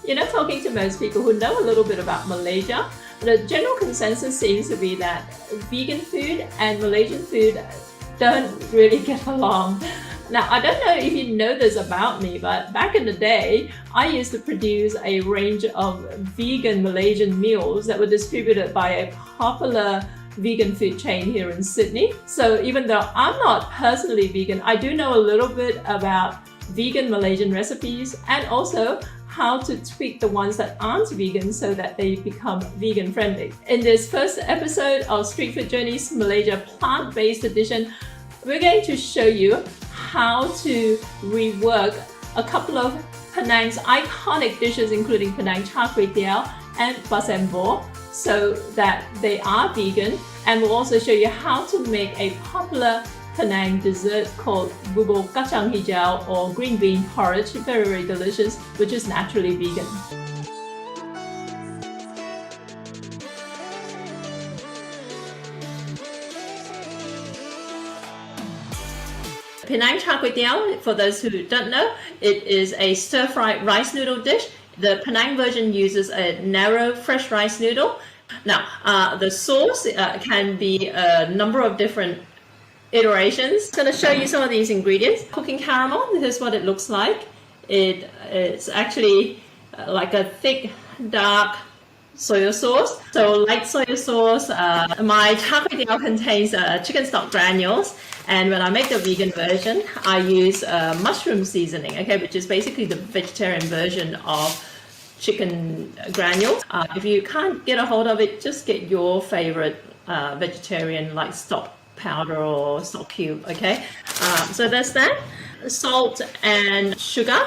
talking to most people who know a little bit about Malaysia, the general consensus seems to be that vegan food and Malaysian food don't really get along. Now, I don't know if you know this about me, but back in the day, I used to produce a range of vegan Malaysian meals that were distributed by a popular vegan food chain here in Sydney. So even though I'm not personally vegan, I do know a little bit about vegan Malaysian recipes and also how to tweak the ones that aren't vegan so that they become vegan friendly. In this first episode of Street Food Journeys Malaysia Plant-Based Edition, we're going to show you how to rework a couple of Penang's iconic dishes, including Penang Char Kway Teow and Pasembur, so that they are vegan. And we'll also show you how to make a popular Penang dessert called Bubur Kacang Hijau or green bean porridge, very, very delicious, which is naturally vegan. Penang Char Kway Teow, for those who don't know, it is a stir-fried rice noodle dish. The Penang version uses a narrow fresh rice noodle. Now, the sauce can be a number of different iterations. I'm going to show you some of these ingredients. Cooking caramel, this is what it looks like. It's actually like a thick, dark soy sauce. So light soy sauce. My char kway teow contains chicken stock granules, and when I make the vegan version, I use mushroom seasoning, okay, which is basically the vegetarian version of chicken granules. If you can't get a hold of it, just get your favorite vegetarian like stock powder or stock cube, okay. So that's that. Salt and sugar,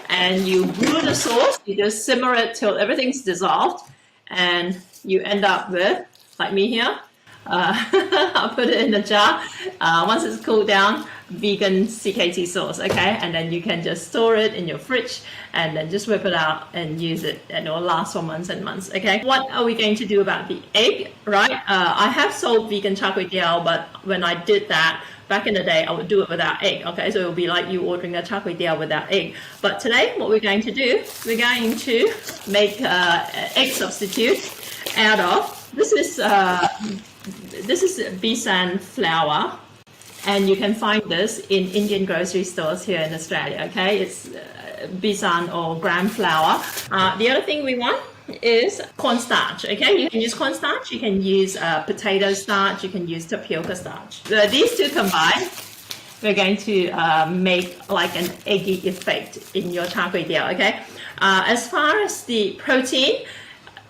and you brew the sauce. You just simmer it till everything's dissolved, and you end up with, like me here, I'll put it in the jar. Once it's cooled down, vegan CKT sauce, okay? And then you can just store it in your fridge and then just whip it out and use it, and it will last for months and months, okay? What are we going to do about the egg, right? I have sold vegan char kway teow, but when I did that, back in the day, I would do it without egg, okay? So it will be like you ordering a char kway teow without egg. But today, what we're going to do, we're going to make egg substitute out of, this is besan flour, and you can find this in Indian grocery stores here in Australia, okay? It's besan or gram flour. The other thing we want is cornstarch, okay? You can use cornstarch, you can use potato starch, you can use tapioca starch. These two combined, we're going to make like an eggy effect in your char kway teow, okay? As far as the protein,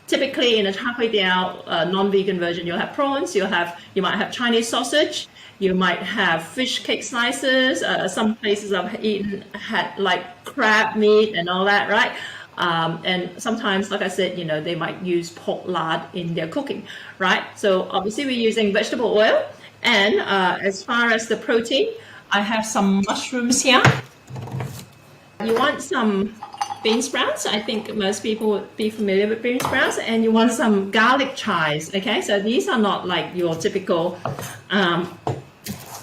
typically in a char kway teow non-vegan version, you'll have prawns, you might have Chinese sausage, you might have fish cake slices. Some places I've eaten had like crab meat and all that, right? And sometimes, like I said, they might use pork lard in their cooking, right? So obviously we're using vegetable oil. And as far as the protein, I have some mushrooms here. You want some bean sprouts. I think most people would be familiar with bean sprouts. And you want some garlic chives, okay? So these are not like your typical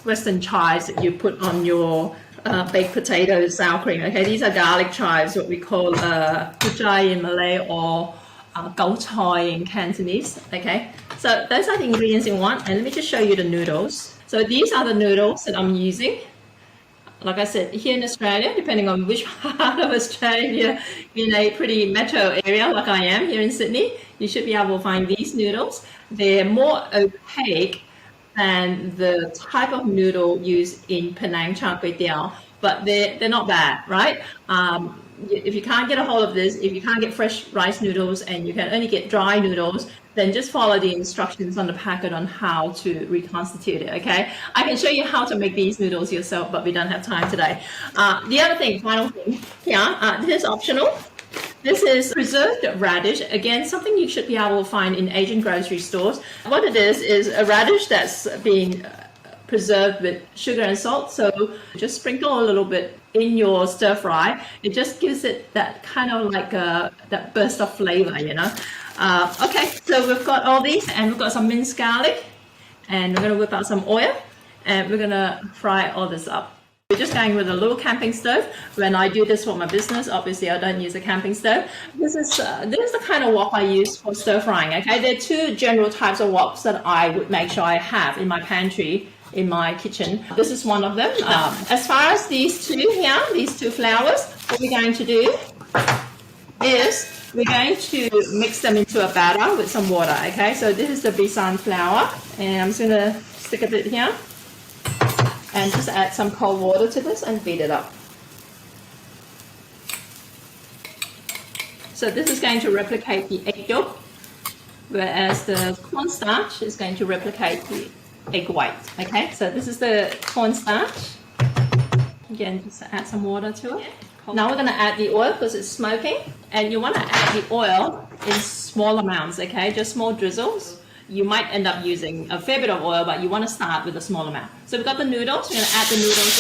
Western chives that you put on your baked potato sour cream, okay? These are garlic chives, what we call kuchai in Malay or gao choy in Cantonese, okay? So those are the ingredients you want, and let me just show you the noodles. So these are the noodles that I'm using. Like I said, here in Australia, depending on which part of Australia, in a pretty metro area like I am here in Sydney, you should be able to find these noodles. They're more opaque than the type of noodle used in Penang Char Kway Teow, but they're not bad, right? If you can't get a hold of this, if you can't get fresh rice noodles and you can only get dry noodles, then just follow the instructions on the packet on how to reconstitute it, okay? I can show you how to make these noodles yourself, but we don't have time today. The other thing, final thing, this is optional. This is preserved radish. Again, something you should be able to find in Asian grocery stores. What it is a radish that's been preserved with sugar and salt. So just sprinkle a little bit in your stir fry. It just gives it that kind of like that burst of flavor, Okay, so we've got all these, and we've got some minced garlic, and we're going to whip out some oil, and we're going to fry all this up. We're just going with a little camping stove. When I do this for my business, obviously I don't use a camping stove. This is the kind of wok I use for stir frying. Okay, there are two general types of woks that I would make sure I have in my pantry, in my kitchen. This is one of them. As far as these two here, these two flours, what we're going to do is we're going to mix them into a batter with some water. Okay, so this is the besan flour, and I'm just going to stick a bit here. And just add some cold water to this and beat it up. So this is going to replicate the egg yolk, whereas the cornstarch is going to replicate the egg white. Okay, so this is the cornstarch. Again, just add some water to it. Now we're going to add the oil because it's smoking, and you want to add the oil in small amounts. Okay, just small drizzles. You might end up using a fair bit of oil, but you want to start with a small amount. So we've got the noodles. We're going to add the noodles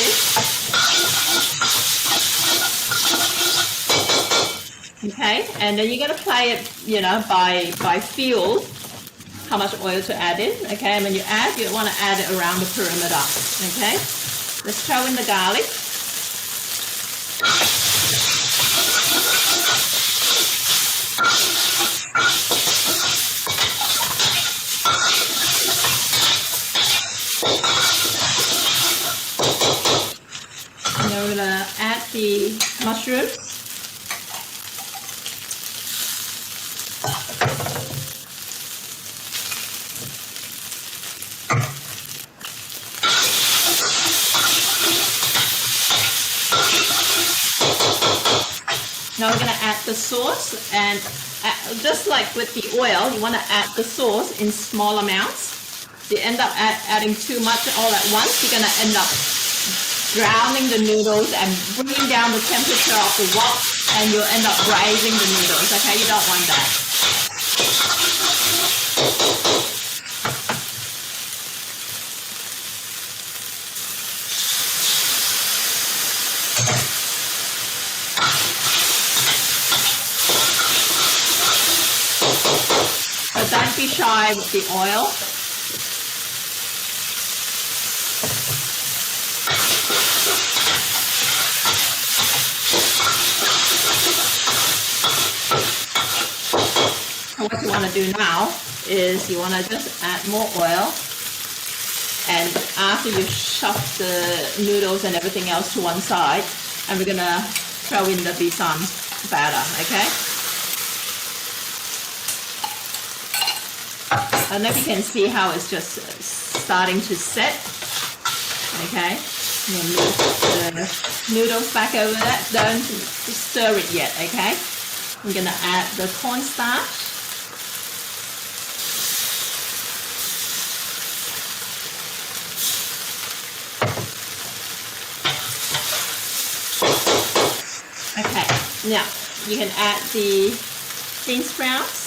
in. Okay, and then you're going to play it, by feel how much oil to add in. Okay, and when you want to add it around the perimeter. Okay, let's throw in the garlic. We're going to add the mushrooms. Now we're going to add the sauce, and just like with the oil, you want to add the sauce in small amounts. If you end up adding too much all at once, you're going to end up drowning the noodles and bringing down the temperature of the wok, and you'll end up braising the noodles. Okay, you don't want that. So don't be shy with the oil. What you want to do now is you want to just add more oil, and after you shove the noodles and everything else to one side, and we're going to throw in the besan batter. Okay, I don't know if you can see how it's just starting to set. Okay, and then move the noodles back over that. Don't stir it yet. Okay, I'm going to add the cornstarch. Okay, now you can add the bean sprouts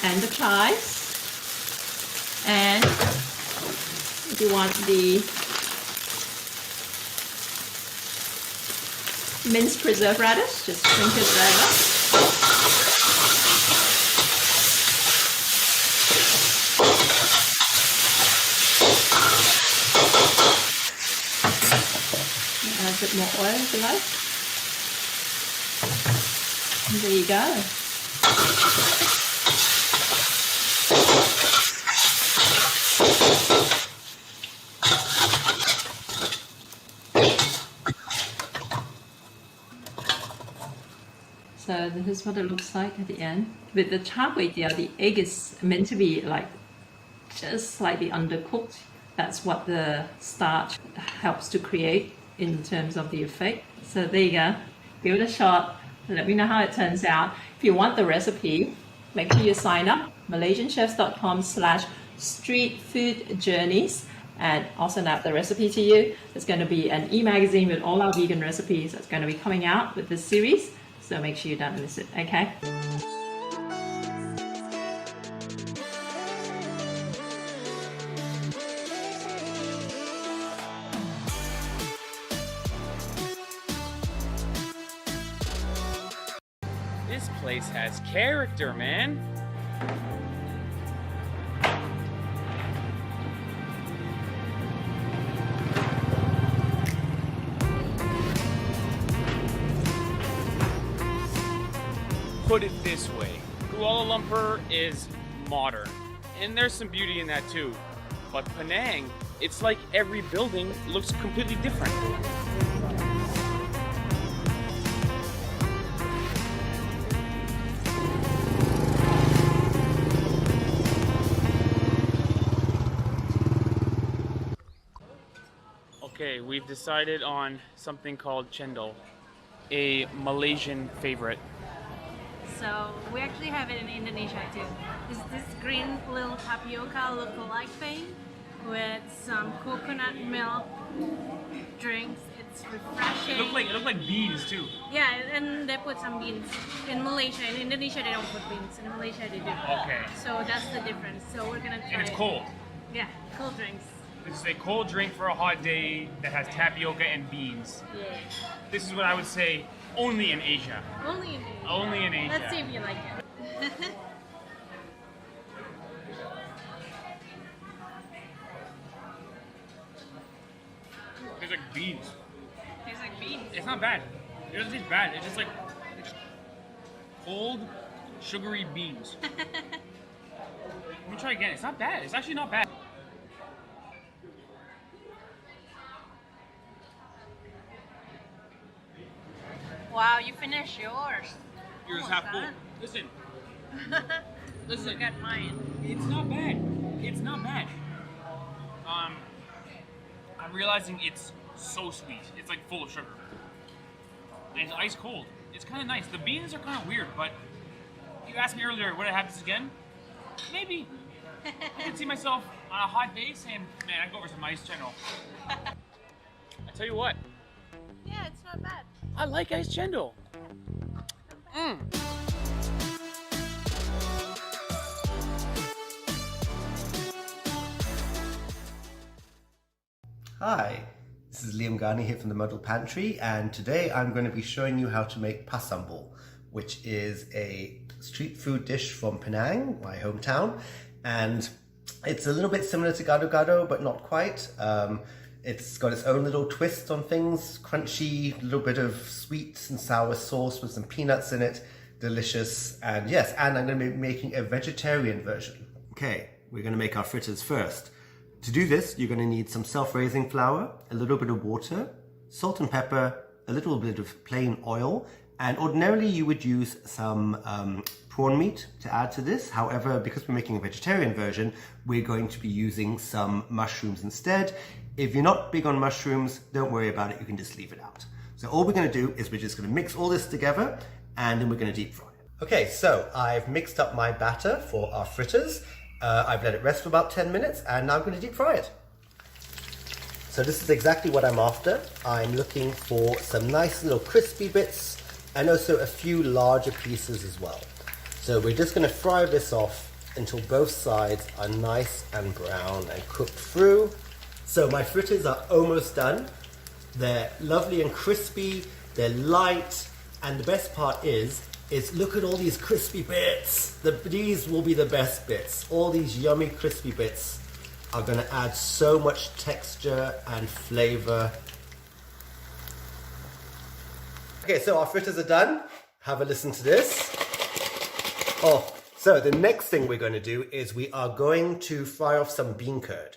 and the chives, and if you want the minced preserved radish, just sprinkle it over. Add a bit more oil if you like. And there you go. So this is what it looks like at the end. With the char kway teow, the egg is meant to be like just slightly undercooked. That's what the starch helps to create in terms of the effect. So there you go. Give it a shot. Let me know how it turns out. If you want the recipe, make sure you sign up. MalaysianChefs.com/streetfoodjourneys, and I'll send out the recipe to you. There's going to be an e-magazine with all our vegan recipes that's going to be coming out with this series. So make sure you don't miss it, okay? This place has character, man. put it this way. Kuala Lumpur is modern, and there's some beauty in that too. But Penang, it's like every building looks completely different. Okay, we've decided on something called cendol, a Malaysian favorite. So we actually have it in Indonesia too. It's this green little tapioca look-alike thing with some coconut milk drinks. It's refreshing. It looked like beans too. Yeah, and they put some beans. In Malaysia, in Indonesia they don't put beans. In Malaysia they do. Okay. So that's the difference. So we're gonna try And it's it. cold. Yeah, cold drinks. This is a cold drink for a hot day that has tapioca and beans. Yeah. This is what I would say only in Asia. Only in Asia. Only in Asia. Let's see if you like it. Tastes like beans. Tastes like beans. It's not bad. It doesn't taste bad. It's just like cold, sugary beans. Let me try again. It's not bad. It's actually not bad. Wow, you finished yours. Yours Almost half full. done. Listen. Listen. Look at mine. It's not bad. It's not bad. I'm realizing it's so sweet. It's like full of sugar. And it's ice cold. It's kind of nice. The beans are kind of weird, but you asked me earlier, would I have this again? Maybe. I can see myself on a hot day saying, man, I'd go over some ice cendol. I tell you what, Yeah, it's not bad. I like ice cendol. Hi, this is Ghani here from the Model Pantry, and today I'm going to be showing you how to make pasambur, which is a street food dish from Penang, my hometown, and it's a little bit similar to gado-gado, but not quite. It's got its own little twist on things, crunchy, little bit of sweet and sour sauce with some peanuts in it, delicious, and yes, and I'm going to be making a vegetarian version. Okay, we're going to make our fritters first. To do this, you're going to need some self-raising flour, a little bit of water, salt and pepper, a little bit of plain oil, and ordinarily you would use some prawn meat to add to this. However, because we're making a vegetarian version, we're going to be using some mushrooms instead. If you're not big on mushrooms, don't worry about it, you can just leave it out. So all we're going to do is we're just going to mix all this together and then we're going to deep fry it. Okay, so I've mixed up my batter for our fritters. I've let it rest for about 10 minutes and now I'm going to deep fry it. So this is exactly what I'm after. I'm looking for some nice little crispy bits and also a few larger pieces as well. So we're just going to fry this off until both sides are nice and brown and cooked through. So my fritters are almost done. They're lovely and crispy, they're light, and the best part is look at all these crispy bits. These will be the best bits. All these yummy crispy bits are going to add so much texture and flavor. Okay, so our fritters are done. Have a listen to this. Oh, so the next thing we're going to do is we are going to fry off some bean curd.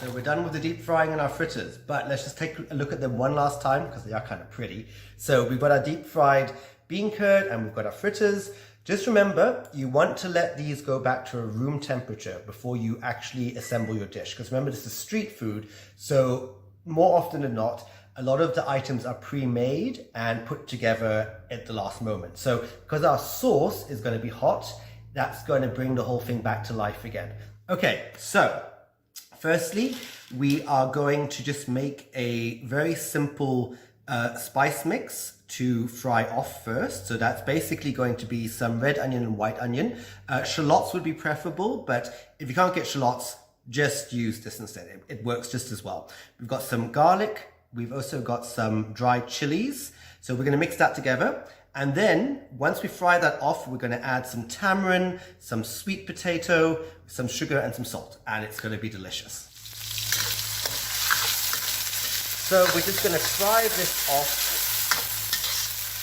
So we're done with the deep frying in our fritters, but let's just take a look at them one last time because they are kind of pretty. So we've got our deep fried bean curd and we've got our fritters. Just remember, you want to let these go back to a room temperature before you actually assemble your dish. Because remember, this is street food, so more often than not, a lot of the items are pre-made and put together at the last moment. So because our sauce is going to be hot, that's going to bring the whole thing back to life again. Okay, so firstly, we are going to just make a very simple spice mix to fry off first. So that's basically going to be some red onion and white onion. Shallots would be preferable, but if you can't get shallots, just use this instead. It works just as well. We've got some garlic. We've also got some dried chilies. So we're going to mix that together. And then once we fry that off, we're going to add some tamarind, some sweet potato, some sugar and some salt. And it's going to be delicious. So we're just going to fry this off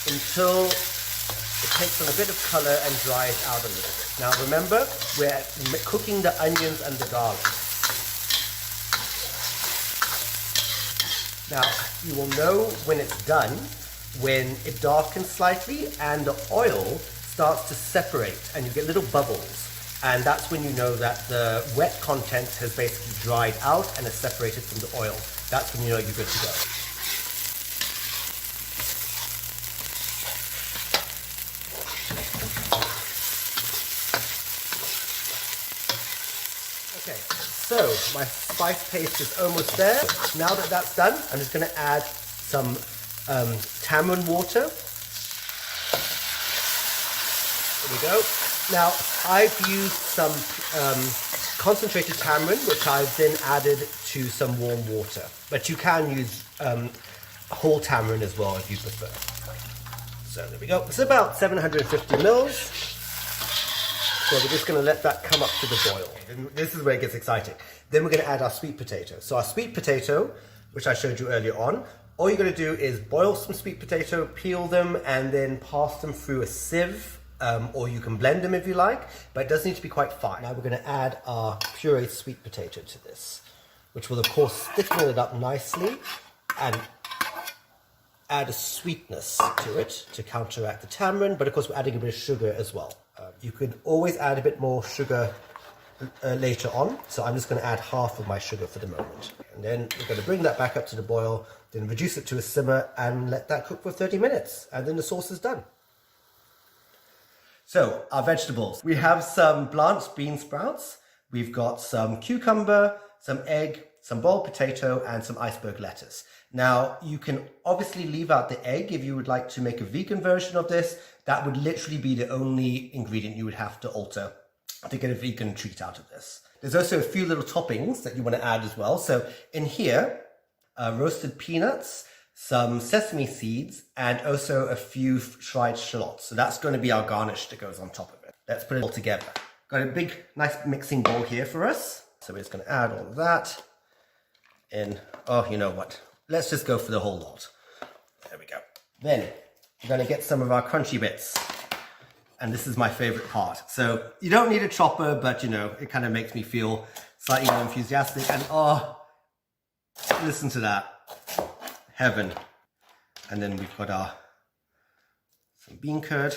until it takes on a bit of color and dries out a little bit. Now remember, we're cooking the onions and the garlic. Now you will know when it's done when it darkens slightly and the oil starts to separate and you get little bubbles. And that's when you know that the wet content has basically dried out and is separated from the oil. That's when you know you're good to go. Okay, so my spice paste is almost there. Now that that's done, I'm just going to add some tamarind water. There we go. Now, I've used some concentrated tamarind, which I've then added to some warm water. But you can use whole tamarind as well if you prefer. So there we go. It's about 750 mils. So we're just going to let that come up to the boil. And this is where it gets exciting. Then we're going to add our sweet potato. So our sweet potato, which I showed you earlier on, all you're going to do is boil some sweet potato, peel them, and then pass them through a sieve. Or you can blend them if you like, but it does need to be quite fine. Now we're going to add our pureed sweet potato to this, which will of course thicken it up nicely and add a sweetness to it to counteract the tamarind, but of course we're adding a bit of sugar as well. You could always add a bit more sugar later on, so I'm just going to add half of my sugar for the moment. And then we're going to bring that back up to the boil, then reduce it to a simmer and let that cook for 30 minutes, and then the sauce is done. So, our vegetables. We have some blanched bean sprouts, we've got some cucumber, some egg, some boiled potato, and some iceberg lettuce. Now, you can obviously leave out the egg if you would like to make a vegan version of this. That would literally be the only ingredient you would have to alter to get a vegan treat out of this. There's also a few little toppings that you want to add as well. So, in here, roasted peanuts, some sesame seeds, and also a few fried shallots. So that's going to be our garnish that goes on top of it. Let's put it all together. Got a big, nice mixing bowl here for us. So we're just going to add all of that in. Oh, you know what? Let's just go for the whole lot. There we go. Then we're going to get some of our crunchy bits. And this is my favorite part. So you don't need a chopper, but you know, it kind of makes me feel slightly more enthusiastic. And oh, listen to that. Heaven. And then we've got some bean curd.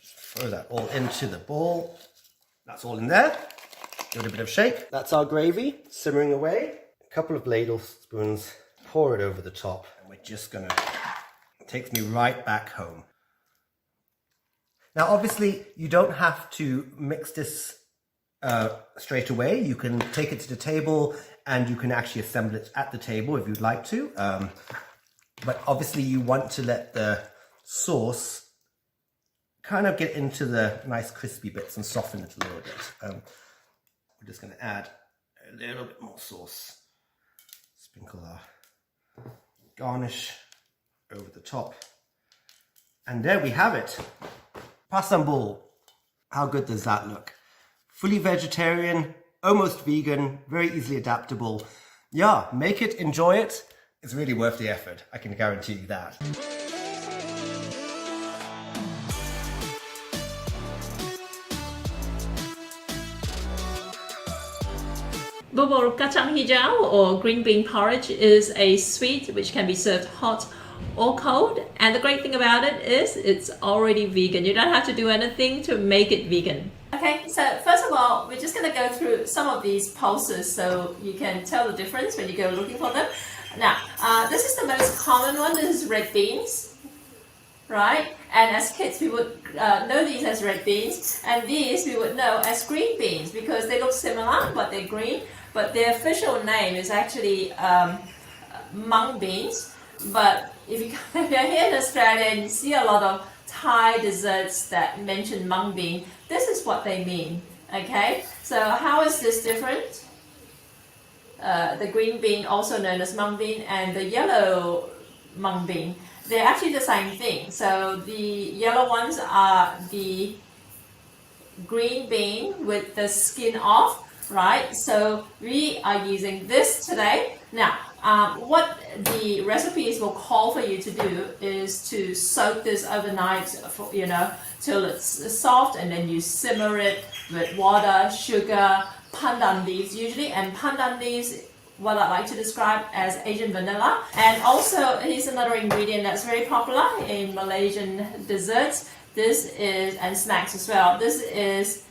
Throw that all into the bowl. That's all in there. Give it a bit of a shake. That's our gravy simmering away. A couple of ladle spoons. Pour it over the top. And we're just gonna, it takes me right back home. Now obviously you don't have to mix this straight away. You can take it to the table and you can actually assemble it at the table if you'd like to. But obviously you want to let the sauce kind of get into the nice crispy bits and soften it a little bit. We're just going to add a little bit more sauce. Sprinkle our garnish over the top. And there we have it. Pasambur. How good does that look? Fully vegetarian, almost vegan, very easily adaptable. Yeah, make it, enjoy it. It's really worth the effort, I can guarantee you that. Bubur Kacang Hijau or green bean porridge is a sweet which can be served hot or cold, and the great thing about it is it's already vegan. You don't have to do anything to make it vegan. Okay, so first of all, we're just going to go through some of these pulses so you can tell the difference when you go looking for them. Now, this is the most common one. This is red beans, right? And as kids, we would know these as red beans, and these we would know as green beans because they look similar, but they're green. But their official name is actually mung beans. But if you're here in Australia and you see a lot of Thai desserts that mention mung bean, this is what they mean. Okay, so how is this different? The green bean, also known as mung bean, and the yellow mung bean, they're actually the same thing. So the yellow ones are the green bean with the skin off, right? So we are using this today. Now, what the recipes will call for you to do is to soak this overnight, for, till it's soft, and then you simmer it with water, sugar, pandan leaves usually, and pandan leaves, what I like to describe as Asian vanilla. And also, here's another ingredient that's very popular in Malaysian desserts. This is, and snacks as well, this is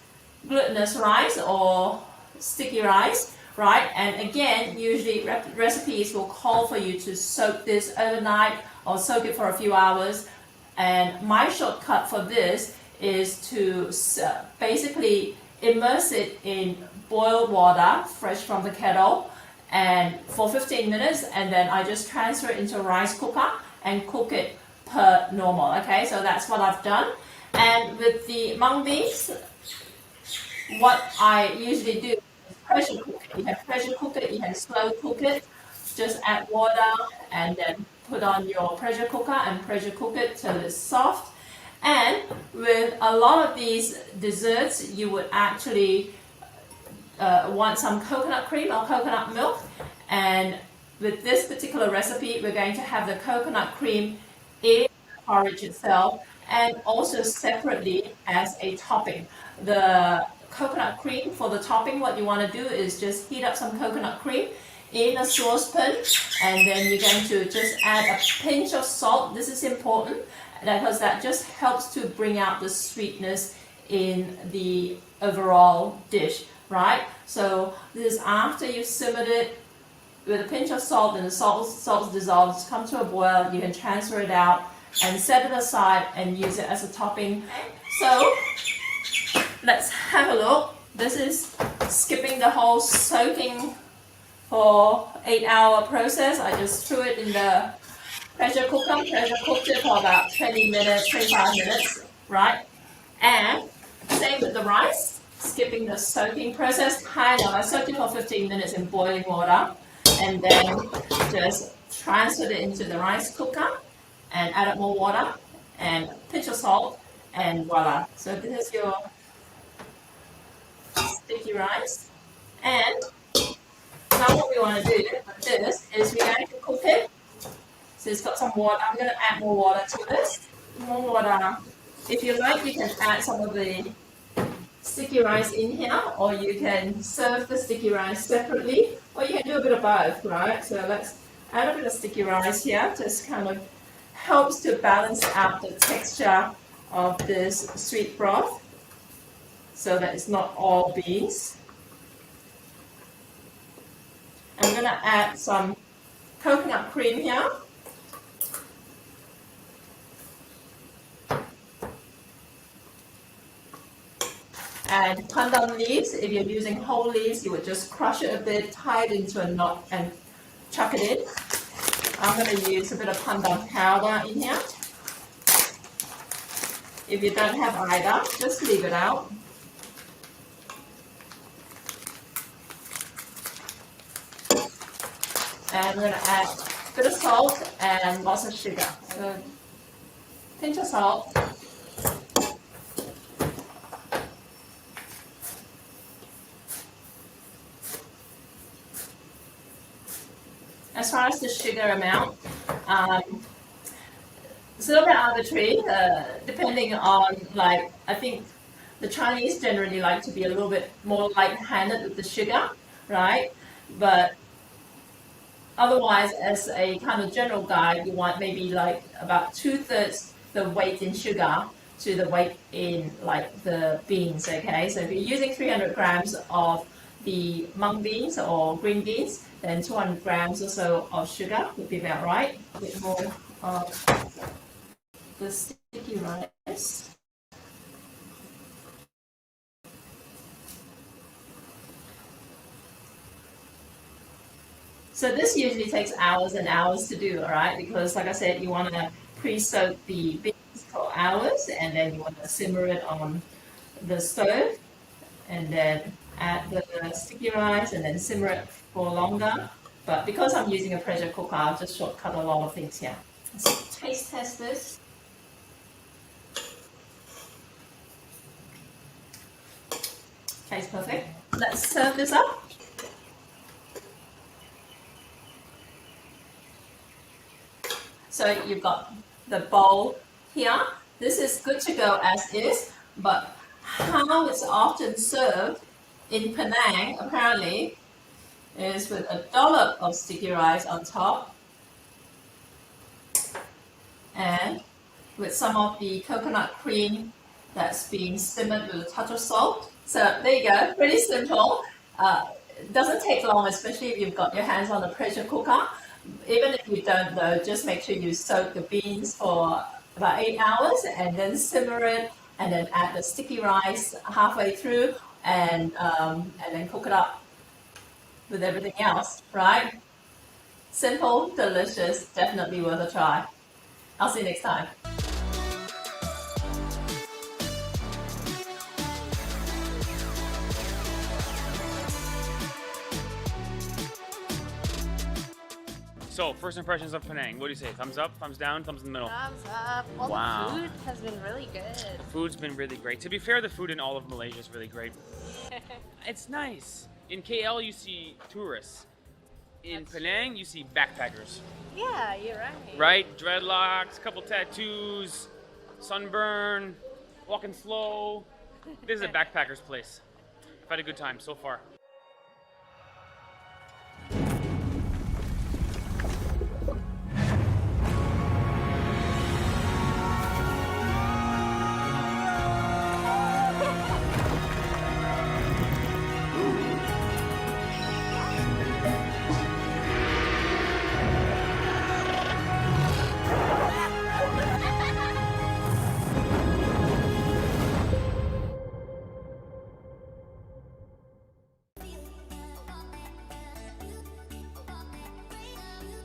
glutinous rice or sticky rice, right? And again, usually recipes will call for you to soak this overnight or soak it for a few hours. And my shortcut for this is to basically immerse it in boiled water, fresh from the kettle, and for 15 minutes, and then I just transfer it into a rice cooker and cook it per normal. Okay, so that's what I've done. And with the mung beans, what I usually do is pressure cook it. You can pressure cook it, you can slow cook it, just add water and then put on your pressure cooker and pressure cook it till it's soft. And with a lot of these desserts, you would actually want some coconut cream or coconut milk. And with this particular recipe, we're going to have the coconut cream in the porridge itself and also separately as a topping. The coconut cream for the topping, what you want to do is just heat up some coconut cream in a saucepan, and then you're going to just add a pinch of salt. This is important because that just helps to bring out the sweetness in the overall dish, right? So this is after you've simmered it with a pinch of salt, and the salt dissolves, come to a boil, you can transfer it out and set it aside and use it as a topping. So let's have a look. This is skipping the whole soaking for 8-hour process. I just threw it in the pressure cooker, pressure cooked it for about 20 minutes, 25 minutes, right? And same with the rice, skipping the soaking process, kind of. I soaked it for 15 minutes in boiling water, and then just transferred it into the rice cooker and added more water and pinch of salt, and voila. So this is your sticky rice. And now what we want to do with this is we're going to cook it. So it's got some water. I'm going to add more water to this. More water. If you like, you can add some of the sticky rice in here, or you can serve the sticky rice separately, or you can do a bit of both, right? So let's add a bit of sticky rice here. Just kind of helps to balance out the texture of this sweet broth so that it's not all beans. I'm going to add some coconut cream here. And pandan leaves, if you're using whole leaves, you would just crush it a bit, tie it into a knot and chuck it in. I'm going to use a bit of pandan powder in here. If you don't have either, just leave it out. And I'm going to add a bit of salt and lots of sugar. So, pinch of salt. As far as the sugar amount, it's a little bit arbitrary, depending on, like, I think the Chinese generally like to be a little bit more light-handed with the sugar, right? But otherwise, as a kind of general guide, you want maybe like about 2/3 the weight in sugar to the weight in like the beans, okay? So if you're using 300 grams of the mung beans or green beans, then 200 grams or so of sugar would be about right. A bit more of the sticky rice. So this usually takes hours and hours to do, all right? Because like I said, you want to pre-soak the beans for hours, and then you want to simmer it on the stove, and then add the sticky rice, and then simmer it for longer. But because I'm using a pressure cooker, I'll just shortcut a lot of things here. Let's taste test this. Tastes perfect. Let's serve this up. So you've got the bowl here. This is good to go as is, but how it's often served in Penang, apparently, is with a dollop of sticky rice on top and with some of the coconut cream that's being simmered with a touch of salt. So there you go, pretty simple. It doesn't take long, especially if you've got your hands on a pressure cooker. Even if you don't though, just make sure you soak the beans for about 8 hours and then simmer it, and then add the sticky rice halfway through, and then cook it up with everything else, right? Simple, delicious, definitely worth a try. I'll see you next time. So, first impressions of Penang. What do you say? Thumbs up, thumbs down, thumbs in the middle? Thumbs up. All Wow. the food has been really good. The food's been really great. To be fair, the food in all of Malaysia is really great. It's nice. In KL, you see tourists. In Penang, you see backpackers. Yeah, you're right. Right? Dreadlocks, couple tattoos, sunburn, walking slow. This is a backpacker's place. I've had a good time so far.